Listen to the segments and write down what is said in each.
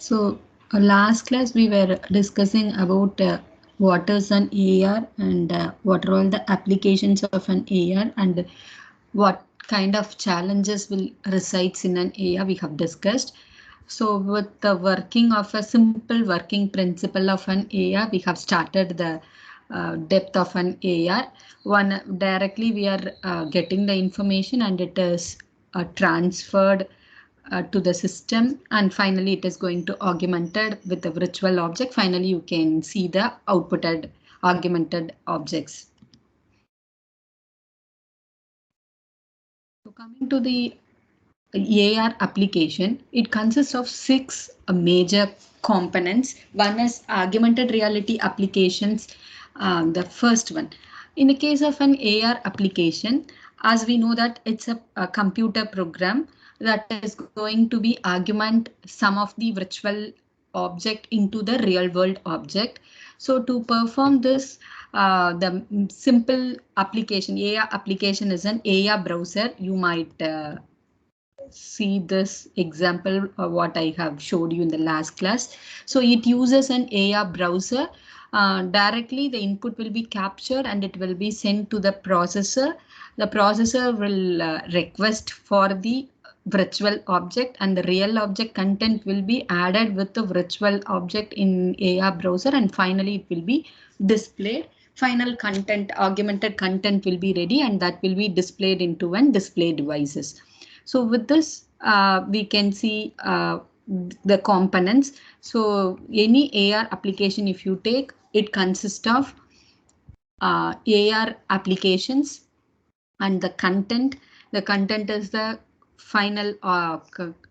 So last class we were discussing about what is an AR and what are all the applications of an AR and what kind of challenges will resides in an AR we have discussed. So with the working of a simple working principle of an AR, we have started the depth of an AR. One directly we are getting the information and it is transferred to the system, and finally it is going to augmented with the virtual object. Finally you can see the outputted augmented objects. So coming to the AR application, it consists of 6 major components. One is augmented reality applications. The first one, in the case of an AR application, as we know that it's a computer program that is going to be augment some of the virtual object into the real world object. So to perform this, the simple application, AR application is an AR browser. You might see this example what I have showed you in the last class. So it uses an AR browser. Directly the input will be captured and it will be sent to the processor. The processor will request for the virtual object and the real object content will be added with the virtual object in AR browser, and finally it will be displayed. Final content, augmented content will be ready and that will be displayed into an display devices. So with this, we can see the components. So any AR application, if you take, it consists of AR applications and the content. The content is the final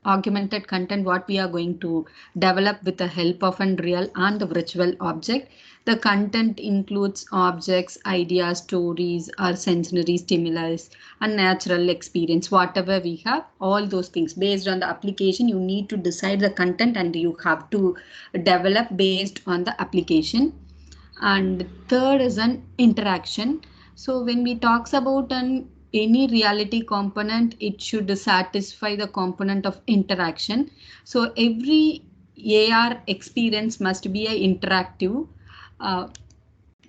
augmented content what we are going to develop with the help of a real and the virtual object. The content includes objects, ideas, stories, or sensory stimuli, and natural experience. Whatever we have, all those things based on the application, you need to decide the content and you have to develop based on the application. And third is an interaction. So when we talks about any reality component, it should satisfy the component of interaction. So every AR experience must be a interactive.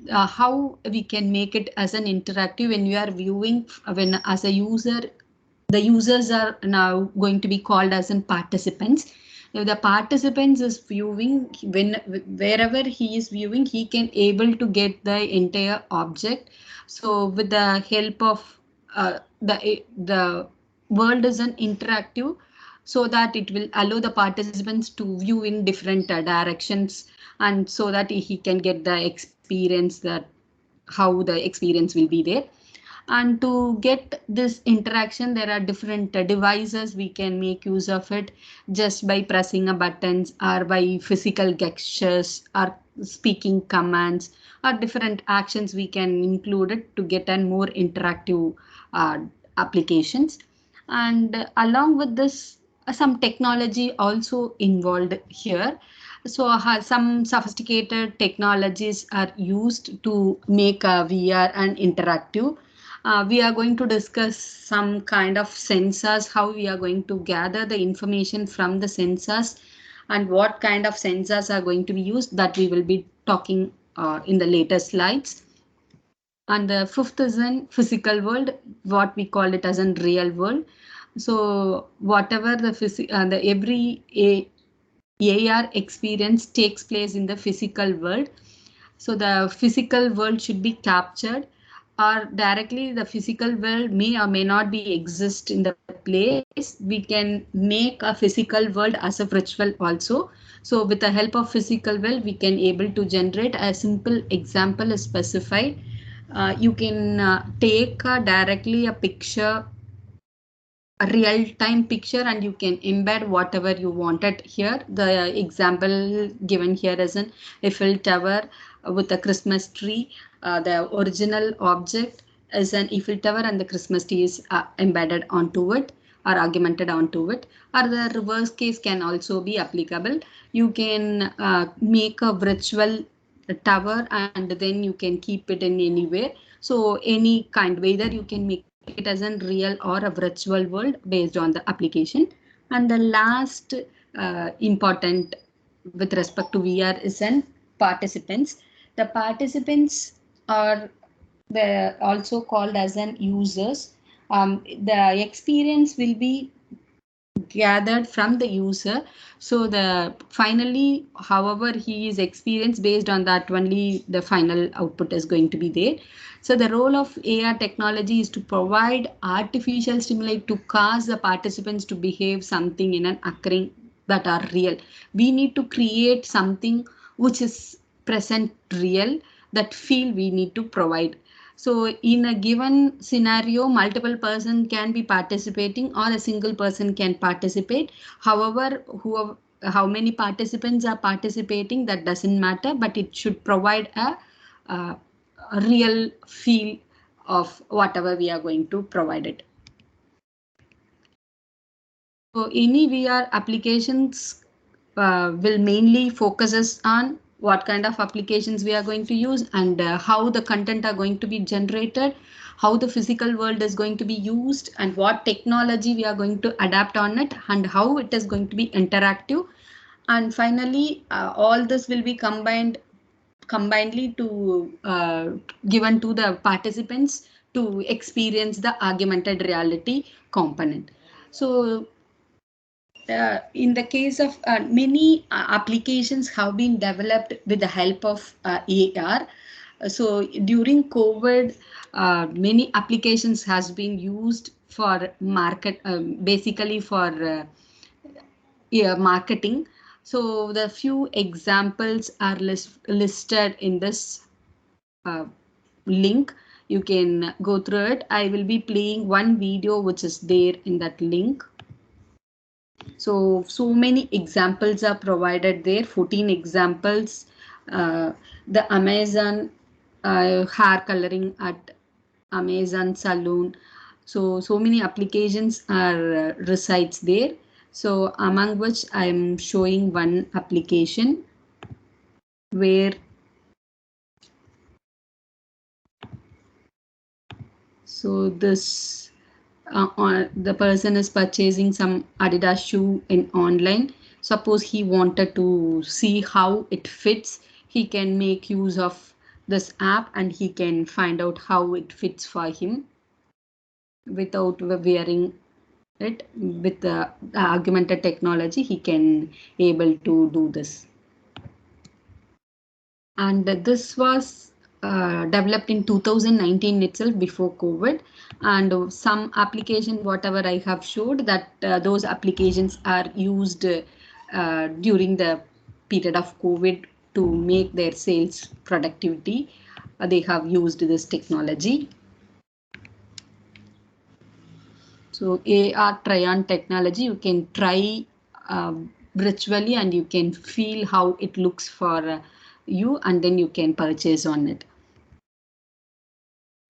How we can make it as an interactive when we are viewing, when as a user, the users are now going to be called as in participants. If the participants is viewing, when wherever he is viewing, he can able to get the entire object. So with the help of the world is an interactive, so that it will allow the participants to view in different directions, and so that he can get the experience, that how the experience will be there. And to get this interaction, there are different devices we can make use of it, just by pressing a buttons or by physical gestures or speaking commands, or different actions we can include it to get a more interactive applications. And along with this, some technology also involved here. So some sophisticated technologies are used to make VR and interactive. We are going to discuss some kind of sensors, how we are going to gather the information from the sensors, and what kind of sensors are going to be used, that we will be talking in the later slides. And the fifth is in physical world, what we call it as in real world. So whatever the every AR experience takes place in the physical world. So the physical world should be captured, or directly the physical world may or may not be exist in the place. We can make a physical world as a virtual also. So with the help of physical world, we can able to generate a simple example specified. You can take directly a picture, a real-time picture, and you can embed whatever you wanted here. The example given here is an Eiffel Tower with a Christmas tree. The original object is an Eiffel Tower and the Christmas tree is embedded onto it or augmented onto it. Or the reverse case can also be applicable. You can make a virtual tower and then you can keep it in anywhere. So any kind, whether you can make it as a real or a virtual world based on the application. And the last important with respect to VR is an participants. The participants are also called as an users. The experience will be gathered from the user. So the finally, however he is experienced, based on that only the final output is going to be there. So the role of AR technology is to provide artificial stimuli to cause the participants to behave something in an occurring that are real. We need to create something which is present real, that feel we need to provide. So in a given scenario, multiple person can be participating or a single person can participate. However, how many participants are participating, that doesn't matter, but it should provide a real feel of whatever we are going to provide it. So any VR applications will mainly focuses on what kind of applications we are going to use, and how the content are going to be generated, how the physical world is going to be used, and what technology we are going to adapt on it, and how it is going to be interactive. And finally, all this will be combinedly to given to the participants to experience the augmented reality component. So in the case of many applications have been developed with the help of AR. So during COVID, many applications has been used for basically for marketing. So the few examples are listed in this link. You can go through it. I will be playing one video which is there in that link. So many examples are provided there, 14 examples. The Amazon hair coloring at Amazon Salon. So many applications are resides there. So among which I'm showing one application where this the person is purchasing some Adidas shoe in online. Suppose he wanted to see how it fits, he can make use of this app and he can find out how it fits for him without wearing it. With the augmented technology, he can able to do this. And this was developed in 2019 itself, before COVID. And some application, whatever I have showed, that those applications are used during the period of COVID to make their sales productivity. They have used this technology. So AR try-on technology, you can try virtually and you can feel how it looks for you, and then you can purchase on it.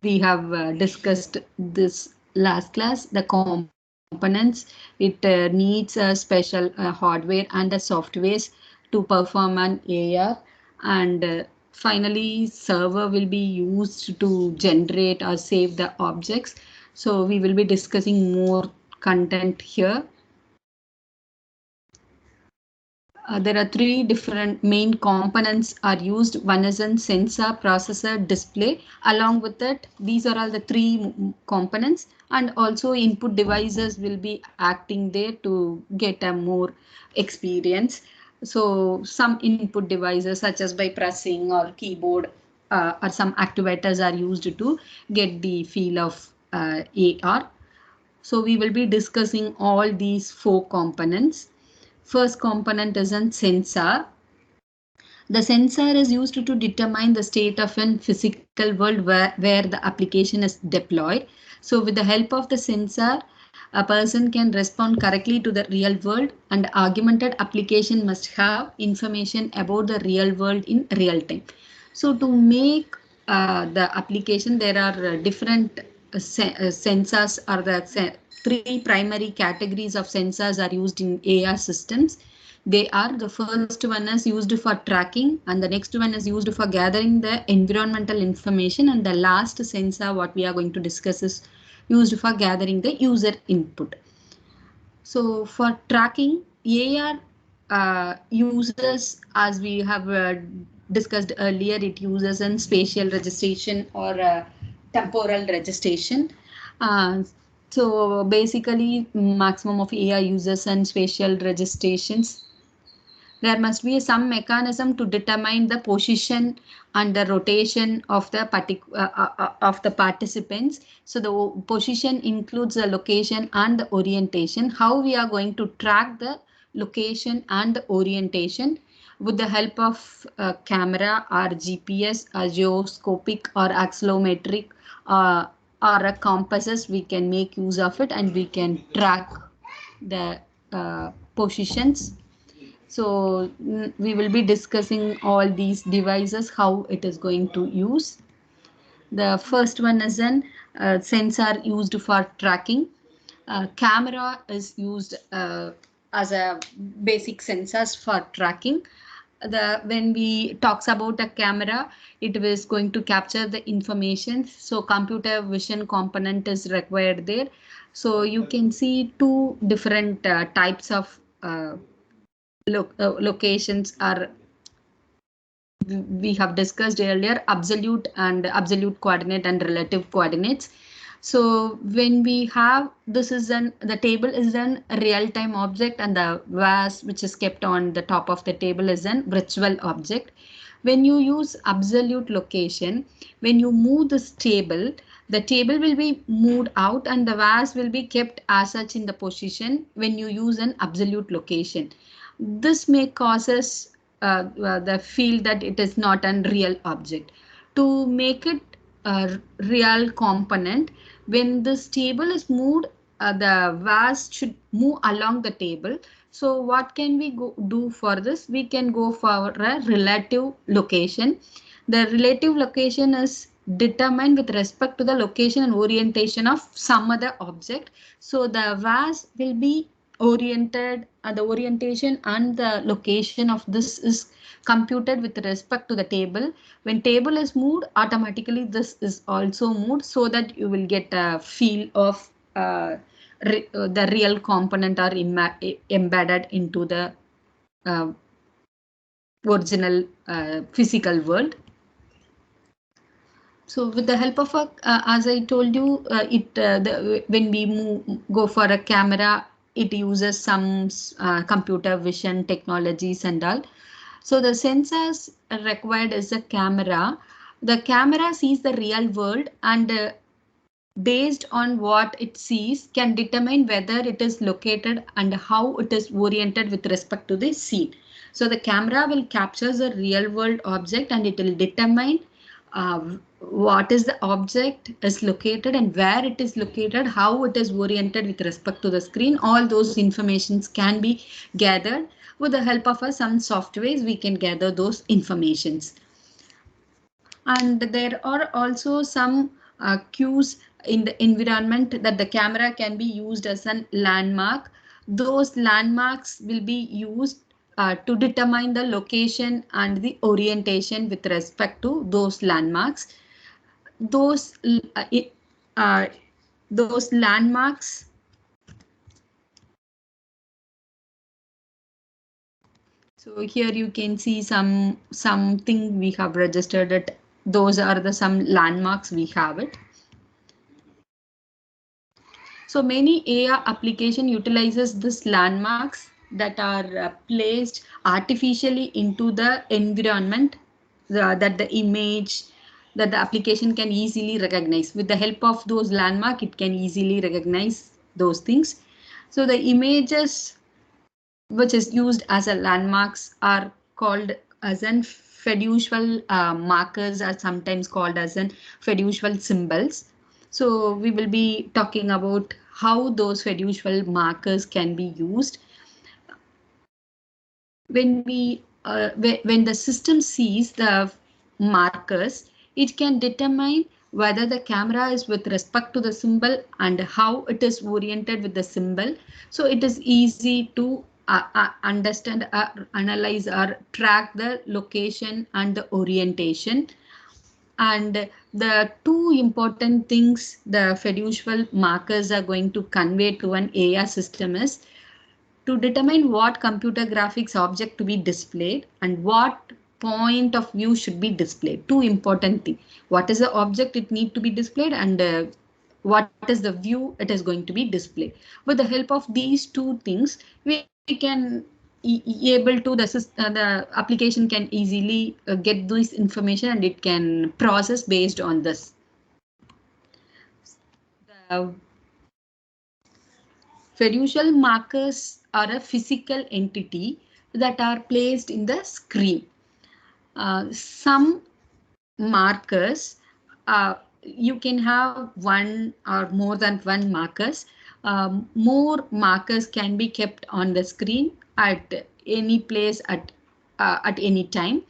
We have discussed this last class, the components. It needs a special hardware and a softwares to perform an AR. And finally, server will be used to generate or save the objects. So we will be discussing more content here. There are three different main components are used. One is a sensor, processor, display. Along with it, these are all the three components, and also input devices will be acting there to get a more experience. So some input devices such as by pressing or keyboard or some activators are used to get the feel of AR. So we will be discussing all these four components. First component is a sensor. The sensor is used to determine the state of a physical world where the application is deployed. So with the help of the sensor, a person can respond correctly to the real world, and augmented application must have information about the real world in real time. So to make the application, there are different sensors, or the three primary categories of sensors are used in AR systems. They are, the first one is used for tracking, and the next one is used for gathering the environmental information, and the last sensor what we are going to discuss is used for gathering the user input. So for tracking, AR uses, as we have discussed earlier, it uses in spatial registration or temporal registration. So basically, maximum of AI uses and spatial registrations. There must be some mechanism to determine the position and the rotation of the participants. So the position includes the location and the orientation. How we are going to track the location and the orientation with the help of camera or GPS or geoscopic or accelerometric or a compasses, we can make use of it and we can track the positions. So we will be discussing all these devices, how it is going to use. The first one is an sensor used for tracking. Camera is used as a basic sensors for tracking. When we talks about a camera, it is going to capture the information. So computer vision component is required there. So you can see two different types of locations are we have discussed earlier, absolute coordinate and relative coordinates. So when we have this is the table is an real-time object and the vase which is kept on the top of the table is an virtual object. When you use absolute location, when you move this table, the table will be moved out and the vase will be kept as such in the position when you use an absolute location. This may causes the feel that it is not a real object. To make it a real component, when this table is moved, the vase should move along the table. So what can we do for this? We can go for a relative location. The relative location is determined with respect to the location and orientation of some other object. So the vase will be oriented, the orientation and the location of this is computed with respect to the table. When table is moved, automatically this is also moved, so that you will get a feel of the real component are embedded into the original physical world. So with the help of as I told you, when we go for a camera, it uses some computer vision technologies and all. So the sensors required is a camera. The camera sees the real world and based on what it sees can determine whether it is located and how it is oriented with respect to the scene. So the camera will capture the real world object and it will determine what is the object is located and where it is located, how it is oriented with respect to the screen. All those informations can be gathered with the help of some softwares. We can gather those informations. And there are also some cues in the environment that the camera can be used as a landmark. Those landmarks will be used to determine the location and the orientation with respect to those landmarks. Those landmarks so here you can see something we have registered it. Those are the some landmarks we have it. So many AI application utilizes this landmarks that are placed artificially into the environment that the image that the application can easily recognize. With the help of those landmark, it can easily recognize those things. So the images which is used as a landmarks are called as an fiducial markers, are sometimes called as an fiducial symbols. So we will be talking about how those fiducial markers can be used. When the system sees the markers, it can determine whether the camera is with respect to the symbol and how it is oriented with the symbol. So it is easy to understand, analyze or track the location and the orientation. And the two important things the fiducial markers are going to convey to an AI system is to determine what computer graphics object to be displayed and what point of view should be displayed. Two important things. What is the object it need to be displayed, and what is the view it is going to be displayed. With the help of these two things, we can able to the application can easily get this information, and it can process based on this. The fiducial markers are a physical entity that are placed in the screen. Some markers, you can have one or more than one markers. More markers can be kept on the screen at any place at any time.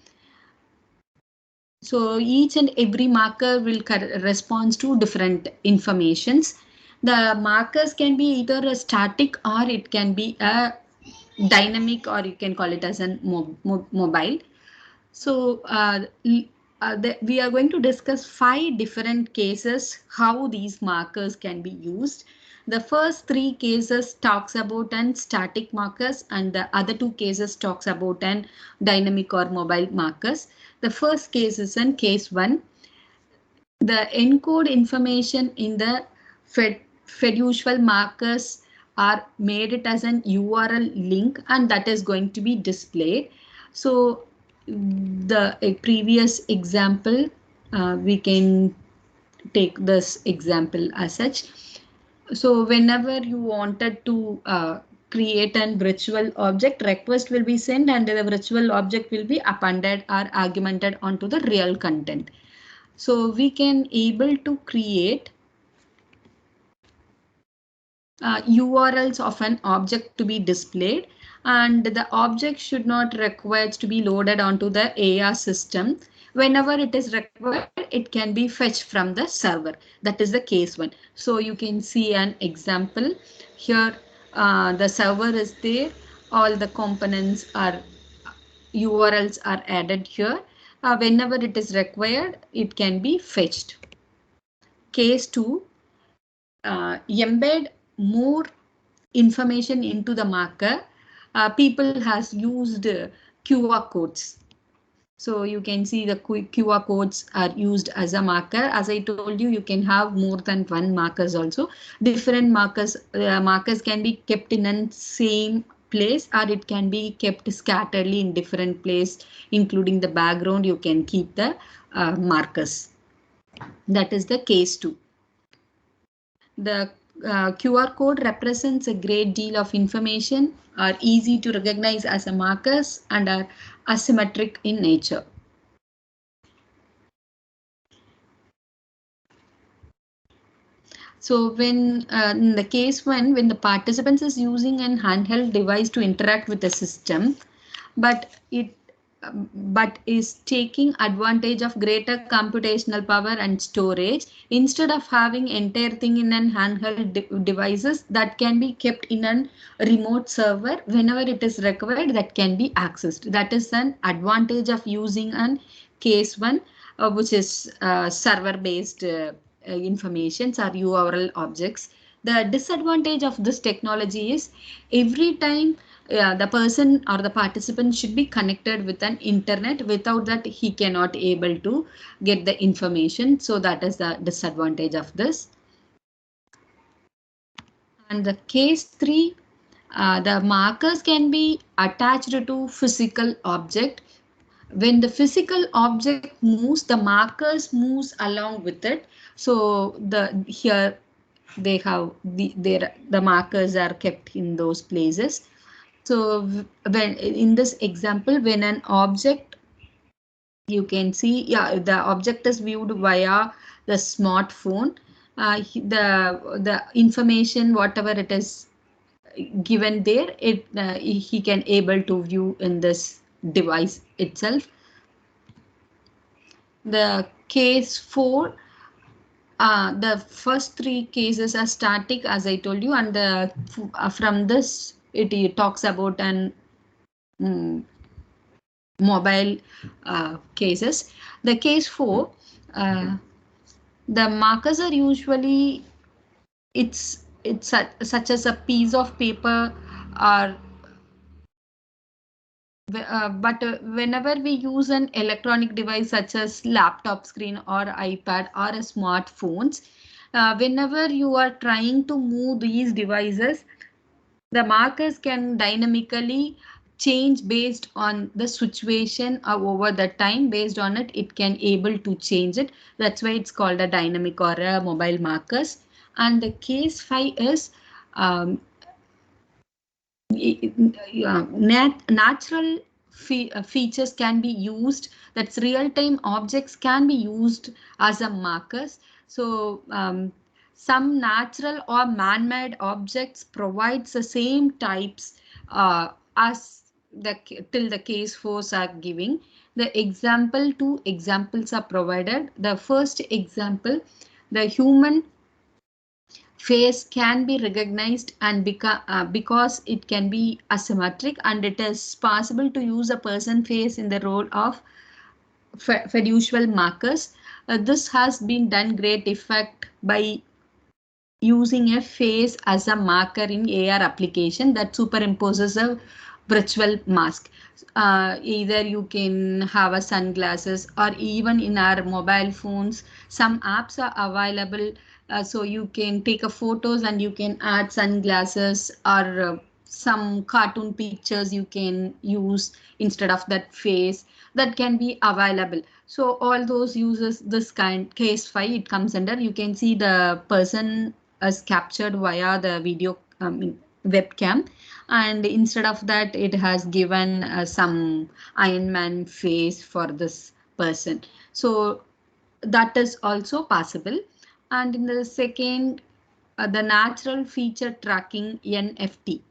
So each and every marker will respond to different informations. The markers can be either a static or it can be a dynamic, or you can call it as a mobile. So we are going to discuss 5 different cases how these markers can be used. The first 3 cases talks about an static markers, and the other 2 cases talks about an dynamic or mobile markers. The first case is in case 1. The encode information in the fiducial markers are made it as an URL link, and that is going to be displayed. So the previous example, we can take this example as such. So whenever you wanted to create an virtual object, request will be sent, and the virtual object will be appended or argumented onto the real content. So we can able to create URLs of an object to be displayed, and the object should not require to be loaded onto the AR system. Whenever it is required, it can be fetched from the server. That is the case 1. So you can see an example here. The server is there. All the components are URLs are added here. Whenever it is required, it can be fetched. Case 2, embed more information into the marker. People has used QR codes. So you can see the QR codes are used as a marker. As I told you, you can have more than one markers also. Different markers can be kept in the same place, or it can be kept scatteredly in different place, including the background. You can keep the markers. That is the case 2. The QR code represents a great deal of information, are easy to recognize as a markers, and are asymmetric in nature. So when in the case when the participants is using an handheld device to interact with the system, but is taking advantage of greater computational power and storage, instead of having entire thing in an handheld devices that can be kept in a remote server, whenever it is required, that can be accessed. That is an advantage of using an case 1, which is server based informations or URL objects. The disadvantage of this technology is every time the person or the participant should be connected with an internet. Without that, he cannot able to get the information. So that is the disadvantage of this. And the case 3, the markers can be attached to physical object. When the physical object moves, the markers moves along with it. So here they have the markers are kept in those places. So when in this example, when an object, you can see, the object is viewed via the smartphone. The information, whatever it is given there, he can able to view in this device itself. The case 4, the first 3 cases are static, as I told you, and from this it talks about an mobile cases. The case 4, the markers are usually it's such as a piece of paper or but whenever we use an electronic device such as laptop screen or iPad or a smartphones, whenever you are trying to move these devices, the markers can dynamically change based on the situation or over the time. Based on it, it can able to change it. That's why it's called a dynamic or a mobile markers. And the case 5 is um, natural features can be used. That's real-time objects can be used as a markers. So some natural or man-made objects provides the same types as the till the case 4s are giving. The example, two examples are provided. The first example, the human face can be recognized and because it can be asymmetric, and it is possible to use a person face in the role of fiducial markers. This has been done great effect by using a face as a marker in AR application that superimposes a virtual mask. Either you can have a sunglasses, or even in our mobile phones, some apps are available. So you can take a photos and you can add sunglasses, or some cartoon pictures you can use instead of that face, that can be available. So all those uses this kind case 5, it comes under. You can see the person as captured via the video webcam, and instead of that it has given some Iron Man face for this person. So that is also possible. And in the second, the natural feature tracking, NFT.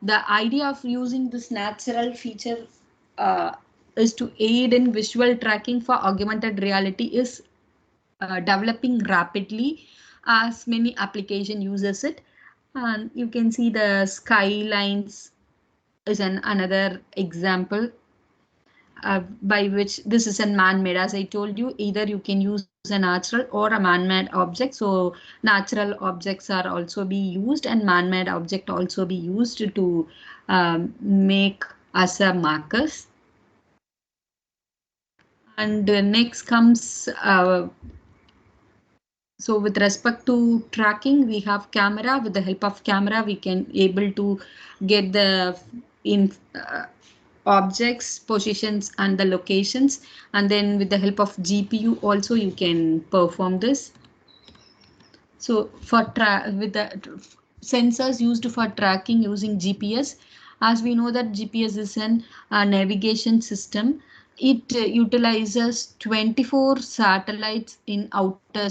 The idea of using this natural feature uh, is to aid in visual tracking for augmented reality is developing rapidly as many application uses it. And you can see the skylines is another example by which this is a man-made. As I told you, either you can use a natural or a man-made object. So natural objects are also be used, and man-made object also be used to make as a markers. And next comes so with respect to tracking, we have camera. With the help of camera, we can able to get the in objects, positions, and the locations. And then with the help of GPU also you can perform this. So for with the sensors used for tracking using GPS, as we know that GPS is an navigation system. It utilizes 24 satellites in outer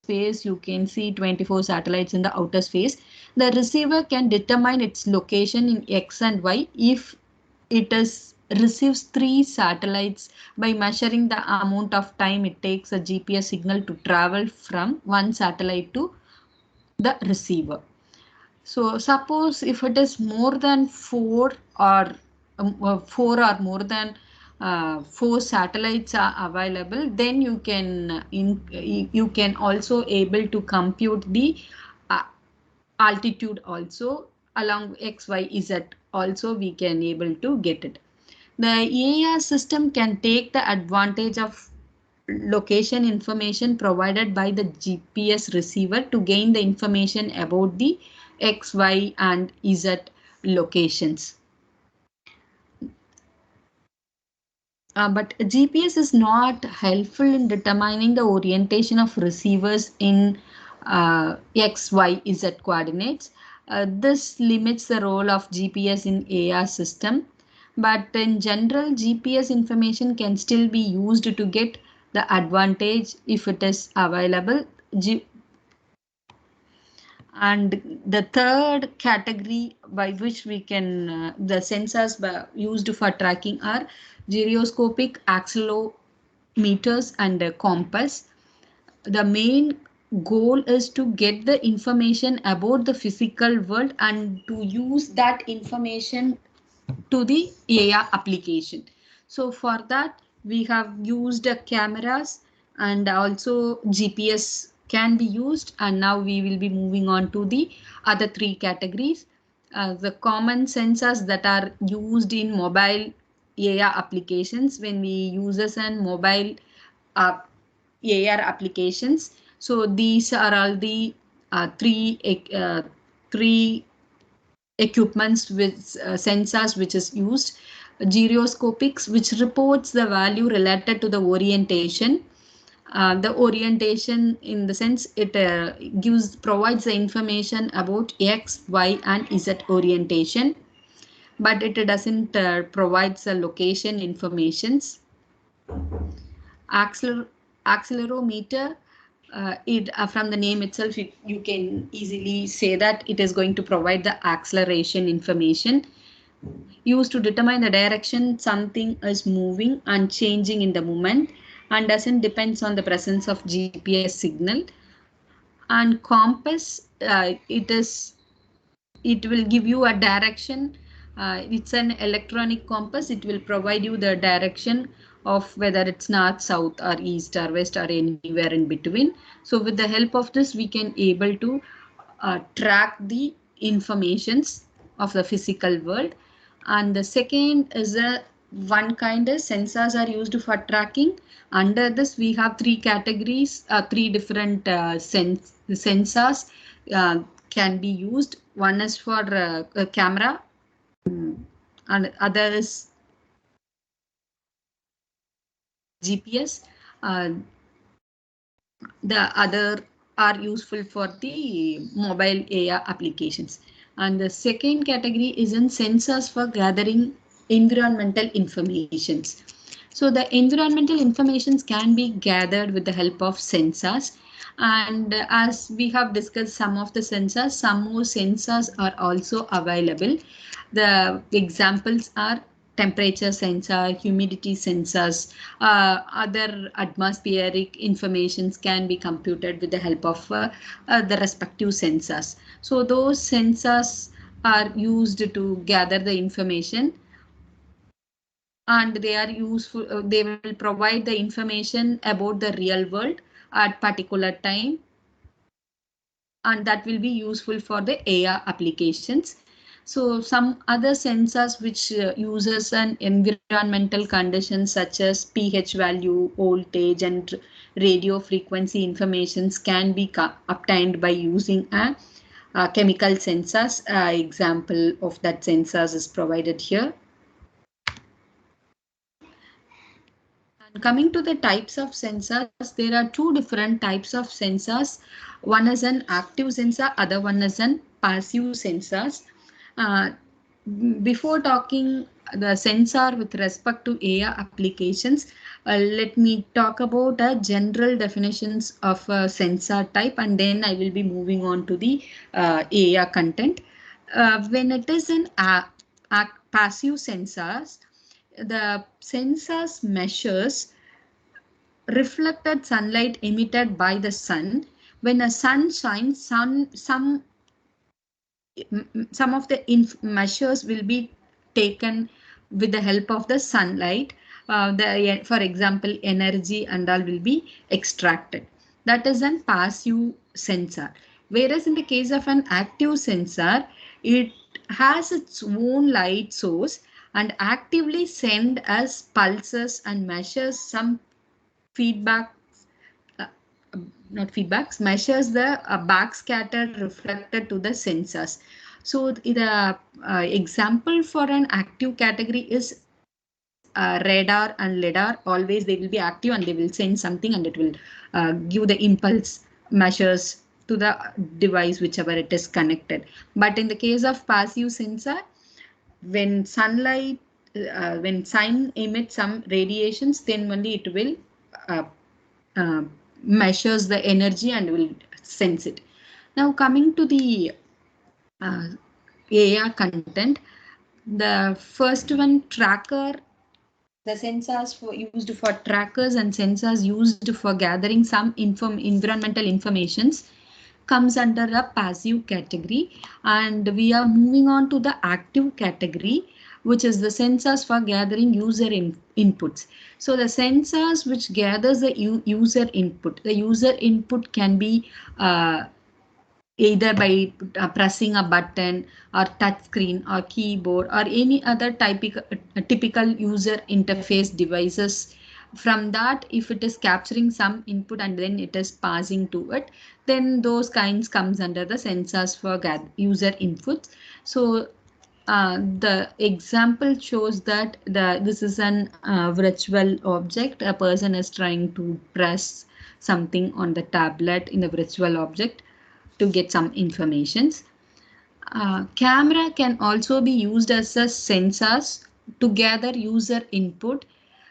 space. You can see 24 satellites in the outer space. The receiver can determine its location in X and Y if it is receives 3 satellites by measuring the amount of time it takes a GPS signal to travel from one satellite to the receiver. So suppose if it is more than 4 or 4 or more than 4 satellites are available, then you can also able to compute the uh, altitude also along X, Y, Z. Also we can able to get it. The AR system can take the advantage of location information provided by the GPS receiver to gain the information about the X, Y, and Z locations. But GPS is not helpful in determining the orientation of receivers in X, Y, Z coordinates. This limits the role of GPS in AR system. But in general, GPS information can still be used to get the advantage if it is available. And the third category by which we can, the sensors used for tracking are gyroscopic accelerometers and compass. The main goal is to get the information about the physical world and to use that information to the AR application. So for that, we have used cameras, and also GPS can be used. And now we will be moving on to the other 3 categories. the common sensors that are used in mobile AR applications when we uses an mobile AR applications. So these are all the three equipments with sensors which is used. Gyroscopics, which reports the value related to the orientation. The orientation in the sense it provides the information about X, Y and Z orientation, but it doesn't provide the location informations. Accelerometer, from the name itself, you can easily say that it is going to provide the acceleration information used to determine the direction something is moving and changing in the moment, and doesn't depends on the presence of GPS signal. And compass, it will give you a direction. It's an electronic compass. It will provide you the direction of whether it's north, south or east or west or anywhere in between. So with the help of this, we can able to track the informations of the physical world. And the second is one kind of sensors are used for tracking. Under this, we have three categories, three different sensors can be used. One is for a camera, and other is GPS. The other are useful for the mobile AR applications. And the second category is in sensors for gathering environmental informations. So the environmental informations can be gathered with the help of sensors. And as we have discussed some of the sensors, some more sensors are also available. The examples are temperature sensor, humidity sensors, other atmospheric informations can be computed with the help of the respective sensors. So those sensors are used to gather the information, and they are useful. They will provide the information about the real world at particular time, and that will be useful for the AR applications. So some other sensors which uses an environmental conditions such as pH value, voltage and radio frequency informations can be obtained by using a chemical sensors. Example of that sensors is provided here. And coming to the types of sensors, there are two different types of sensors. One is an active sensor, other one is an passive sensors. Uh, Before talking the sensor with respect to AR applications, let me talk about general definitions of a sensor type, and then I will be moving on to the AR content. When it is an passive sensors, the sensors measures reflected sunlight emitted by the sun. When a sun shines, some of the measures will be taken with the help of the sunlight. For example, energy and all will be extracted. That is a passive sensor. Whereas in the case of an active sensor, it has its own light source and actively send us pulses and measures some feedback, uh, not feedbacks, measures the backscatter reflected to the sensors. So the example for an active category is radar and lidar. Always they will be active and they will send something and it will give the impulse measures to the device whichever it is connected. But in the case of passive sensor, when sunlight, when sun emits some radiations, then only it will uh, measures the energy and will sense it. Now coming to the AR content, the first one, tracker. The sensors used for trackers and sensors used for gathering some environmental informations comes under a passive category, and we are moving on to the active category, which is the sensors for gathering user inputs. So the sensors which gathers the user input. The user input can be either by pressing a button or touch screen or keyboard or any other typical user interface devices. From that, if it is capturing some input and then it is passing to it, then those kinds comes under the sensors for user inputs. So the example shows that this is an virtual object. A person is trying to press something on the tablet in the virtual object to get some informations. Camera can also be used as a sensors to gather user input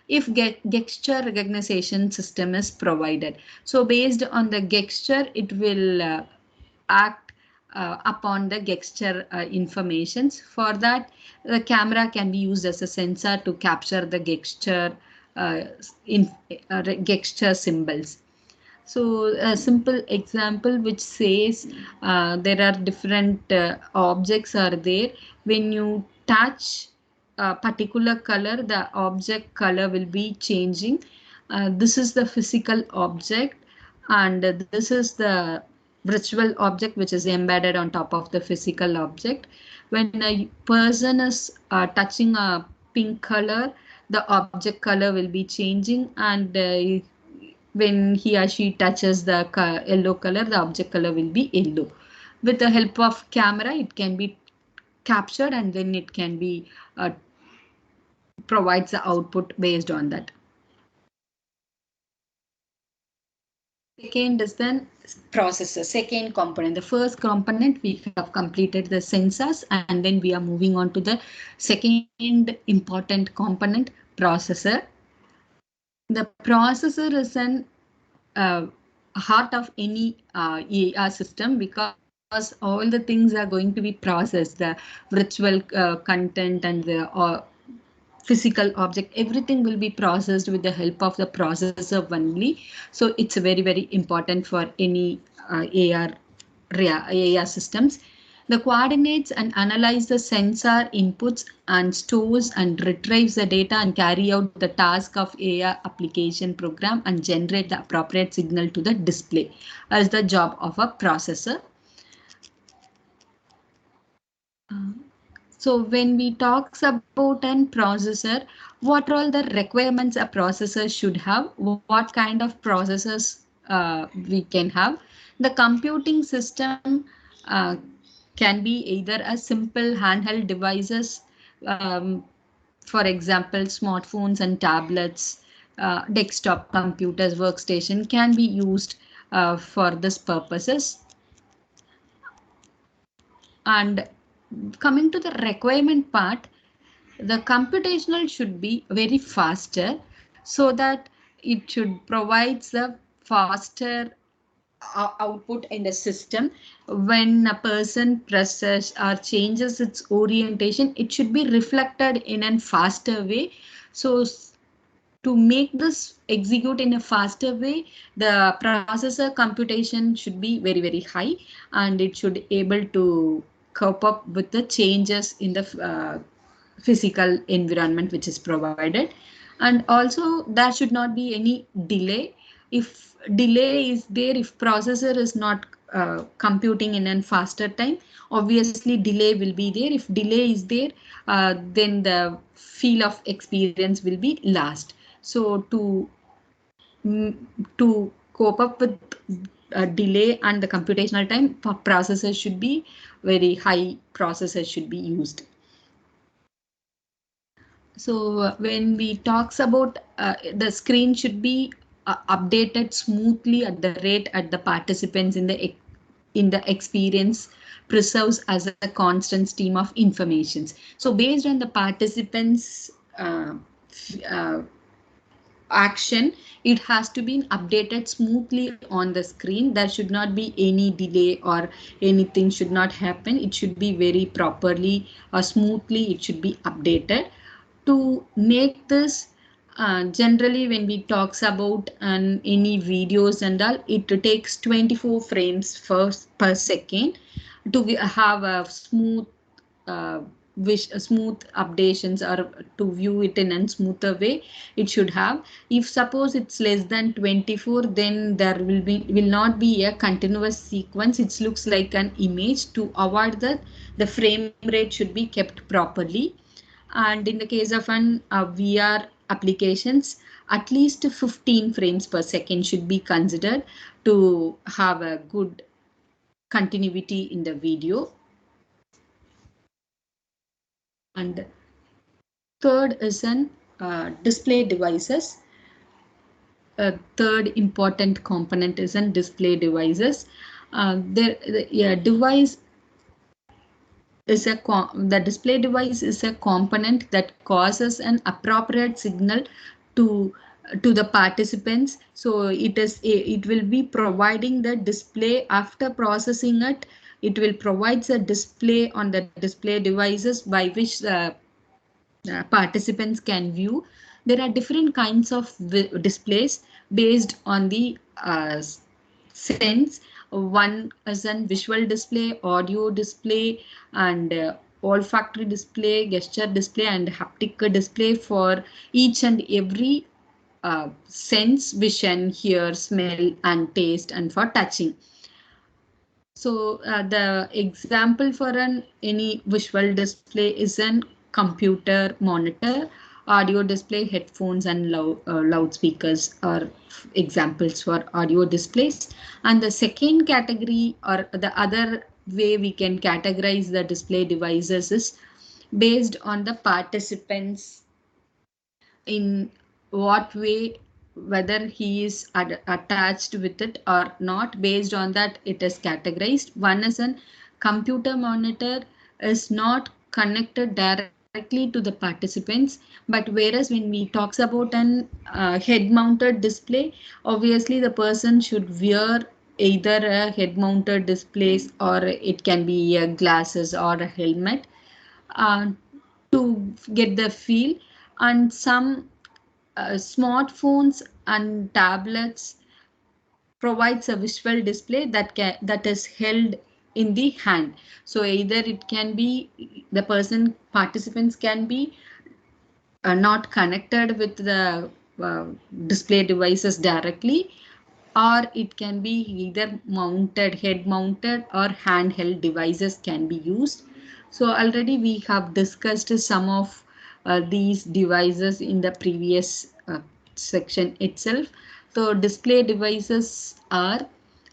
if gesture recognition system is provided. So based on the gesture, it will act upon the gesture informations. For that, the camera can be used as a sensor to capture the gesture gesture symbols. So a simple example which says there are different objects are there. When you touch a particular color, the object color will be changing. This is the physical object, and this is the virtual object which is embedded on top of the physical object. When a person is touching a pink color, the object color will be changing, and when he or she touches the yellow color, the object color will be yellow. With the help of camera, it can be captured and then it can be provides the output based on that. Second is then processor, second component. The first component we have completed the sensors, and then we are moving on to the second important component, processor. The processor is an heart of any AR system, because all the things are going to be processed, the virtual content and the physical object, everything will be processed with the help of the processor only. So it's very, very important for any AR systems. The coordinates and analyze the sensor inputs and stores and retrieves the data and carry out the task of AR application program and generate the appropriate signal to the display as the job of a processor. So when we talk about an processor, what are all the requirements a processor should have? What kind of processors we can have? The computing system can be either a simple handheld devices, um, for example, smartphones and tablets, desktop computers, workstation can be used for this purposes. And coming to the requirement part, the computational should be very faster, so that it should provide the faster output in the system. When a person presses or changes its orientation, it should be reflected in a faster way. So to make this execute in a faster way, the processor computation should be very, very high, and it should able to cope up with the changes in the physical environment which is provided. And also there should not be any delay. If delay is there, if processor is not computing in a faster time, obviously delay will be there. If delay is there, then the feel of experience will be lost. So to cope up with delay and the computational time, processors should be very high, processors should be used. So when we talks about the screen should be updated smoothly at the rate at the participants in the experience preserves as a constant stream of informations. So based on the participants action, it has to be updated smoothly on the screen. There should not be any delay or anything should not happen. It should be very properly or smoothly, it should be updated. To make this, generally when we talks about any videos and all, it takes 24 frames per second to have a smooth smooth updations or to view it in a smoother way, it should have. If suppose it's less than 24, then there will not be a continuous sequence. It looks like an image. To avoid that, the frame rate should be kept properly. And in the case of an VR applications, at least 15 frames per second should be considered to have a good continuity in the video. And third is an display devices. Third important component is an display devices. Device is the display device is a component that causes an appropriate signal to the participants. So it will be providing the display after processing it. It will provide a display on the display devices by which the participants can view. There are different kinds of displays based on the sense. One is a visual display, audio display, and olfactory display, gesture display, and haptic display for each and every sense: vision, hear, smell, and taste, and for touching. So the example for any visual display is an computer monitor, audio display, headphones, and loudspeakers are examples for audio displays. And the second category, or the other way we can categorize the display devices, is based on the participants, in what way, whether he is attached with it or not. Based on that, it is categorized. One is a computer monitor, is not connected directly to the participants, but whereas when we talks about an head mounted display, obviously the person should wear either a head mounted displays, or it can be glasses or a helmet uh, to get the feel. And some smartphones and tablets provides a visual display that is held in the hand. So either it can be the participants can be not connected with the uh, display devices directly, or it can be either mounted, head mounted, or handheld devices can be used. So already we have discussed some of these devices in the previous section itself. So display devices are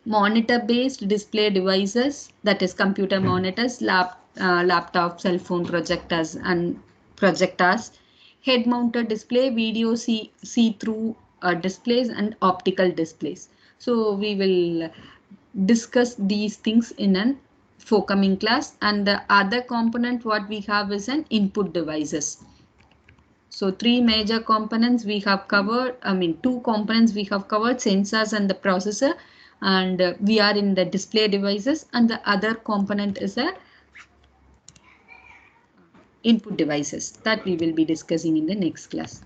monitor based display devices, that is computer monitors, laptop, cell phone, projectors, head mounted display, video see-through displays, and optical displays. So we will discuss these things in an forthcoming class. And the other component what we have is an input devices. So three major components we have covered, two components we have covered: sensors and the processor, and we are in the display devices, and the other component is a input devices that we will be discussing in the next class.